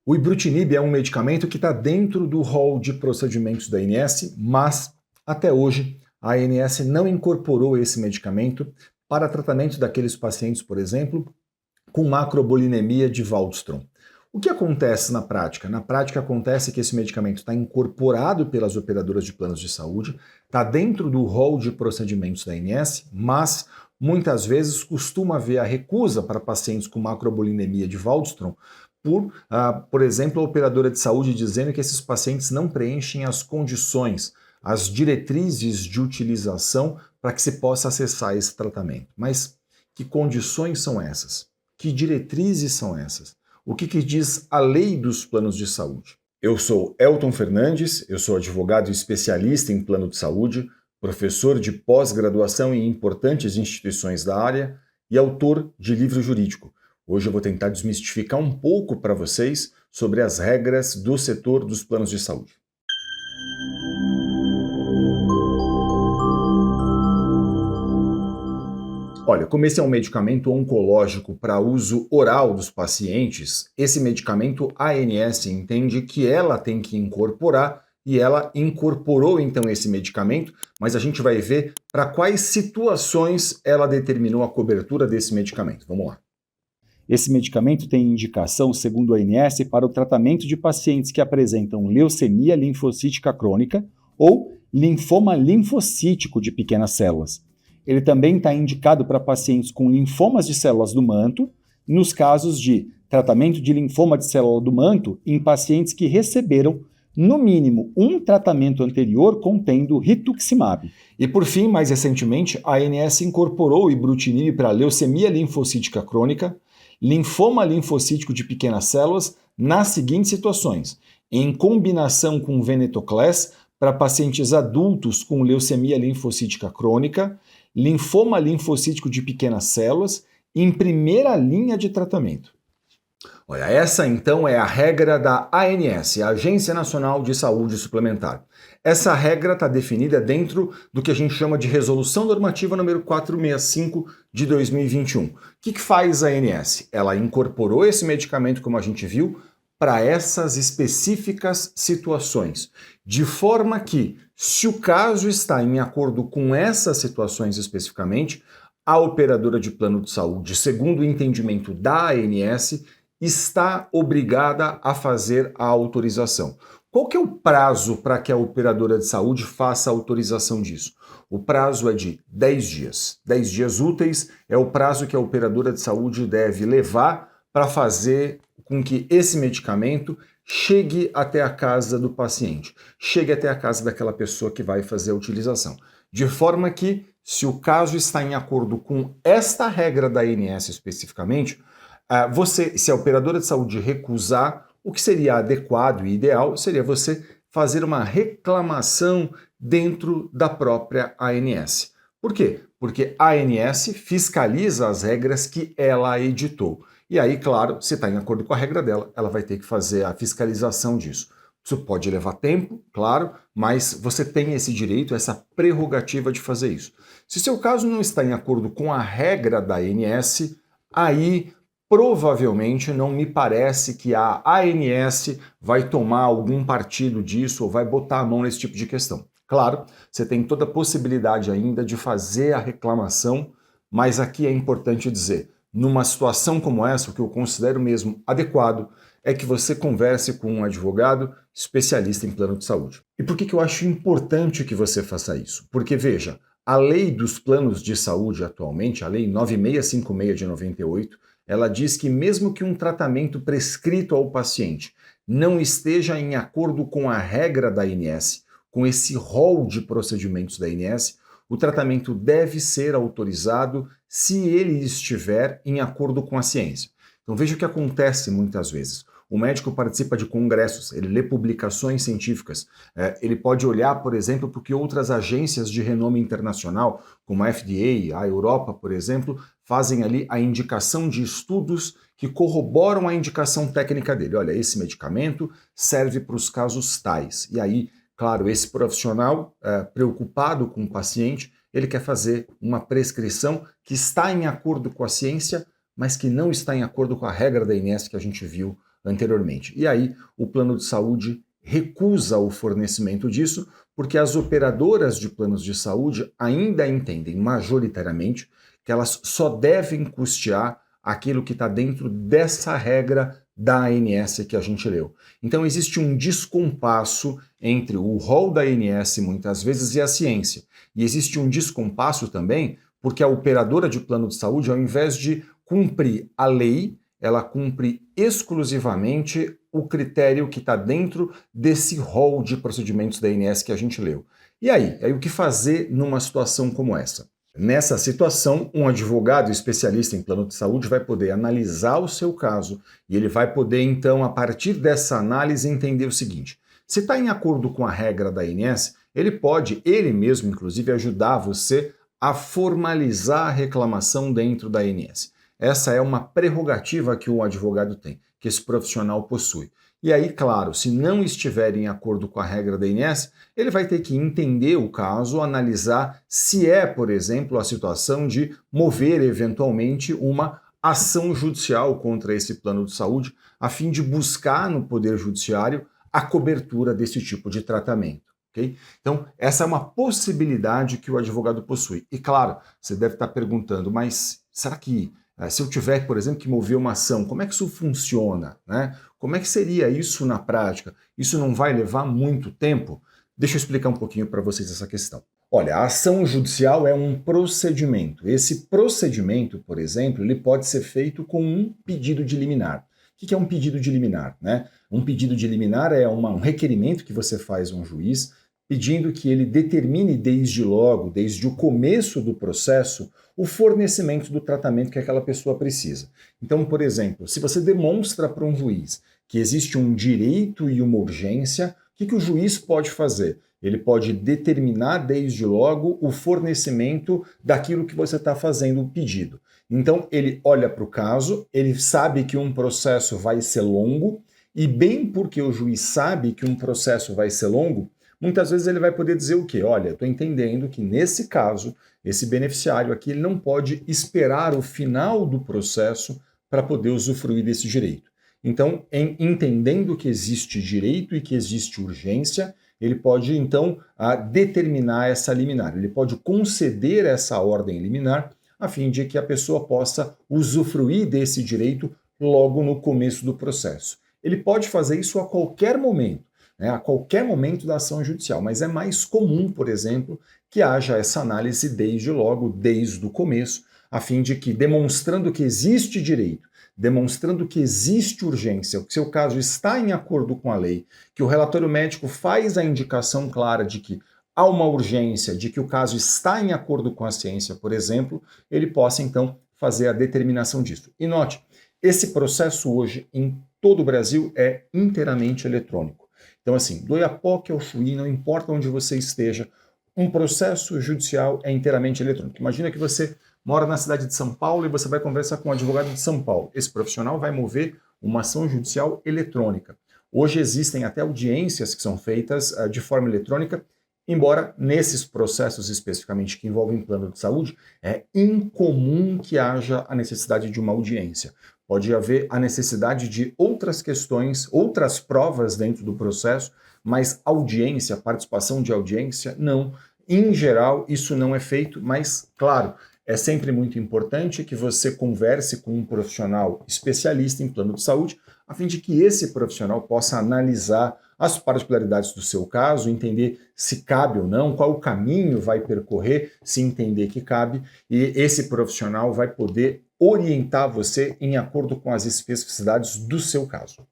O ibrutinib é um medicamento que está dentro do rol de procedimentos da ANS, mas até hoje a ANS não incorporou esse medicamento para tratamento daqueles pacientes, por exemplo, com macrobolinemia de Waldstrom. O que acontece na prática? Na prática acontece que esse medicamento está incorporado pelas operadoras de planos de saúde, está dentro do rol de procedimentos da ANS, mas muitas vezes costuma haver a recusa para pacientes com macrobolinemia de Waldstrom por exemplo, a operadora de saúde dizendo que esses pacientes não preenchem as condições, as diretrizes de utilização para que se possa acessar esse tratamento. Mas que condições são essas? Que diretrizes são essas? O que diz a lei dos planos de saúde? Eu sou Elton Fernandes, eu sou advogado especialista em plano de saúde, professor de pós-graduação em importantes instituições da área e autor de livro jurídico. Hoje eu vou tentar desmistificar um pouco para vocês sobre as regras do setor dos planos de saúde. Olha, como esse é um medicamento oncológico para uso oral dos pacientes, esse medicamento a ANS entende que ela tem que incorporar e ela incorporou então esse medicamento, mas a gente vai ver para quais situações ela determinou a cobertura desse medicamento. Vamos lá. Esse medicamento tem indicação, segundo a ANS, para o tratamento de pacientes que apresentam leucemia linfocítica crônica ou linfoma linfocítico de pequenas células. Ele também está indicado para pacientes com linfomas de células do manto, nos casos de tratamento de linfoma de célula do manto em pacientes que receberam, no mínimo, um tratamento anterior contendo rituximab. E por fim, mais recentemente, a ANS incorporou o ibrutinib para leucemia linfocítica crônica, linfoma linfocítico de pequenas células nas seguintes situações: em combinação com venetoclax para pacientes adultos com leucemia linfocítica crônica, linfoma linfocítico de pequenas células, em primeira linha de tratamento. Olha, essa então é a regra da ANS, a Agência Nacional de Saúde Suplementar. Essa regra está definida dentro do que a gente chama de Resolução Normativa número 465 de 2021. O que faz a ANS? Ela incorporou esse medicamento, como a gente viu, para essas específicas situações, de forma que, se o caso está em acordo com essas situações especificamente, a operadora de plano de saúde, segundo o entendimento da ANS, está obrigada a fazer a autorização. Qual que é o prazo para que a operadora de saúde faça a autorização disso? O prazo é de 10 dias. 10 dias úteis é o prazo que a operadora de saúde deve levar para fazer com que esse medicamento chegue até a casa do paciente, chegue até a casa daquela pessoa que vai fazer a utilização. De forma que, se o caso está em acordo com esta regra da ANS especificamente, se a operadora de saúde recusar, o que seria adequado e ideal seria você fazer uma reclamação dentro da própria ANS. Por quê? Porque a ANS fiscaliza as regras que ela editou. E aí, claro, se está em acordo com a regra dela, ela vai ter que fazer a fiscalização disso. Isso pode levar tempo, claro, mas você tem esse direito, essa prerrogativa de fazer isso. Se seu caso não está em acordo com a regra da ANS, aí provavelmente não me parece que a ANS vai tomar algum partido disso ou vai botar a mão nesse tipo de questão. Claro, você tem toda a possibilidade ainda de fazer a reclamação, mas aqui é importante dizer, numa situação como essa, o que eu considero mesmo adequado é que você converse com um advogado especialista em plano de saúde. E por que eu acho importante que você faça isso? Porque, veja, a lei dos planos de saúde atualmente, a lei 9656 de 98, ela diz que mesmo que um tratamento prescrito ao paciente não esteja em acordo com a regra da ANS, com esse rol de procedimentos da ANS, o tratamento deve ser autorizado se ele estiver em acordo com a ciência. Então veja o que acontece muitas vezes. O médico participa de congressos, ele lê publicações científicas, ele pode olhar, por exemplo, para o que outras agências de renome internacional, como a FDA, a Europa, por exemplo, fazem ali a indicação de estudos que corroboram a indicação técnica dele. Olha, esse medicamento serve para os casos tais. E aí, claro, esse profissional preocupado com o paciente, ele quer fazer uma prescrição que está em acordo com a ciência, mas que não está em acordo com a regra da ANS que a gente viu anteriormente. E aí o plano de saúde recusa o fornecimento disso, porque as operadoras de planos de saúde ainda entendem majoritariamente que elas só devem custear aquilo que está dentro dessa regra da ANS que a gente leu. Então existe um descompasso entre o rol da ANS muitas vezes e a ciência. E existe um descompasso também porque a operadora de plano de saúde, ao invés de cumprir a lei, ela cumpre exclusivamente o critério que está dentro desse rol de procedimentos da ANS que a gente leu. E aí? O que fazer numa situação como essa? Nessa situação, um advogado especialista em plano de saúde vai poder analisar o seu caso e ele vai poder, então, a partir dessa análise, entender o seguinte: se está em acordo com a regra da ANS, ele pode, ele mesmo, inclusive, ajudar você a formalizar a reclamação dentro da ANS. Essa é uma prerrogativa que um advogado tem, que esse profissional possui. E aí, claro, se não estiver em acordo com a regra da ANS, ele vai ter que entender o caso, analisar se é, por exemplo, a situação de mover eventualmente uma ação judicial contra esse plano de saúde, a fim de buscar no Poder Judiciário a cobertura desse tipo de tratamento. Okay? Então, essa é uma possibilidade que o advogado possui. E claro, você deve estar perguntando, mas será que se eu tiver, por exemplo, que mover uma ação, como é que isso funciona, né? Como é que seria isso na prática? Isso não vai levar muito tempo? Deixa eu explicar um pouquinho para vocês essa questão. Olha, a ação judicial é um procedimento. Esse procedimento, por exemplo, ele pode ser feito com um pedido de liminar. O que é um pedido de liminar, né? Um pedido de liminar é um requerimento que você faz a um juiz pedindo que ele determine desde logo, desde o começo do processo, o fornecimento do tratamento que aquela pessoa precisa. Então, por exemplo, se você demonstra para um juiz que existe um direito e uma urgência, o que o juiz pode fazer? Ele pode determinar desde logo o fornecimento daquilo que você está fazendo o pedido. Então, ele olha para o caso, ele sabe que um processo vai ser longo, e bem porque o juiz sabe que um processo vai ser longo, muitas vezes ele vai poder dizer o quê? Olha, estou entendendo que nesse caso, esse beneficiário aqui ele não pode esperar o final do processo para poder usufruir desse direito. Então, entendendo que existe direito e que existe urgência, ele pode, então, determinar essa liminar. Ele pode conceder essa ordem liminar a fim de que a pessoa possa usufruir desse direito logo no começo do processo. Ele pode fazer isso a qualquer momento, né, a qualquer momento da ação judicial, mas é mais comum, por exemplo, que haja essa análise desde logo, desde o começo, a fim de que, demonstrando que existe direito, demonstrando que existe urgência, que seu caso está em acordo com a lei, que o relatório médico faz a indicação clara de que há uma urgência, de que o caso está em acordo com a ciência, por exemplo, ele possa então fazer a determinação disso. E note, esse processo hoje em todo o Brasil é inteiramente eletrônico. Então, assim, do Oiapoque ao Chuí, não importa onde você esteja, um processo judicial é inteiramente eletrônico. Imagina que você mora na cidade de São Paulo e você vai conversar com um advogado de São Paulo. Esse profissional vai mover uma ação judicial eletrônica. Hoje existem até audiências que são feitas de forma eletrônica, embora nesses processos especificamente que envolvem plano de saúde, é incomum que haja a necessidade de uma audiência. Pode haver a necessidade de outras questões, outras provas dentro do processo, mas audiência, participação de audiência, não. Em geral, isso não é feito, mas, claro, é sempre muito importante que você converse com um profissional especialista em plano de saúde, a fim de que esse profissional possa analisar as particularidades do seu caso, entender se cabe ou não, qual o caminho vai percorrer, se entender que cabe, e esse profissional vai poder orientar você em acordo com as especificidades do seu caso.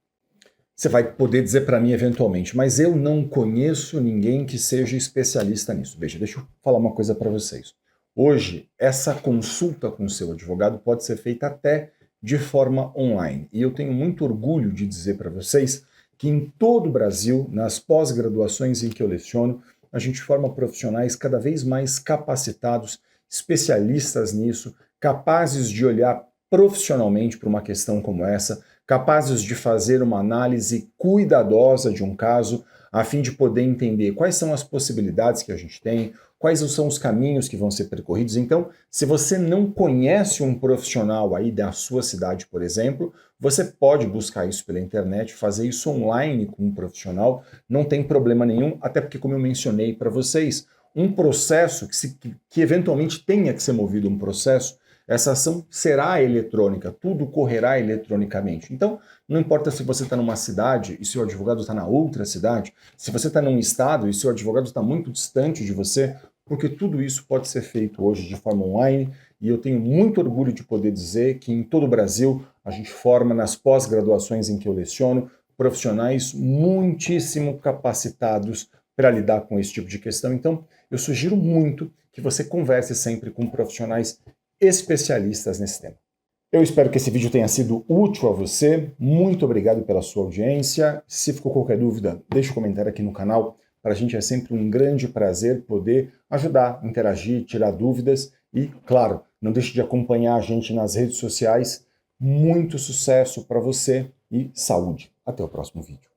Você vai poder dizer para mim eventualmente, mas eu não conheço ninguém que seja especialista nisso. Veja, deixa eu falar uma coisa para vocês. Hoje, essa consulta com o seu advogado pode ser feita até de forma online. E eu tenho muito orgulho de dizer para vocês que em todo o Brasil, nas pós-graduações em que eu leciono, a gente forma profissionais cada vez mais capacitados, especialistas nisso, capazes de olhar profissionalmente para uma questão como essa, capazes de fazer uma análise cuidadosa de um caso, a fim de poder entender quais são as possibilidades que a gente tem, quais são os caminhos que vão ser percorridos. Então, se você não conhece um profissional aí da sua cidade, por exemplo, você pode buscar isso pela internet, fazer isso online com um profissional, não tem problema nenhum, até porque, como eu mencionei para vocês, um processo que eventualmente tenha que ser movido um processo, essa ação será eletrônica, tudo correrá eletronicamente. Então, não importa se você está numa cidade e seu advogado está na outra cidade, se você está num estado e seu advogado está muito distante de você, porque tudo isso pode ser feito hoje de forma online, e eu tenho muito orgulho de poder dizer que em todo o Brasil a gente forma nas pós-graduações em que eu leciono profissionais muitíssimo capacitados para lidar com esse tipo de questão. Então, eu sugiro muito que você converse sempre com profissionais especialistas nesse tema. Eu espero que esse vídeo tenha sido útil a você. Muito obrigado pela sua audiência. Se ficou qualquer dúvida, deixe um comentário aqui no canal. Para a gente é sempre um grande prazer poder ajudar, interagir, tirar dúvidas e, claro, não deixe de acompanhar a gente nas redes sociais. Muito sucesso para você e saúde. Até o próximo vídeo.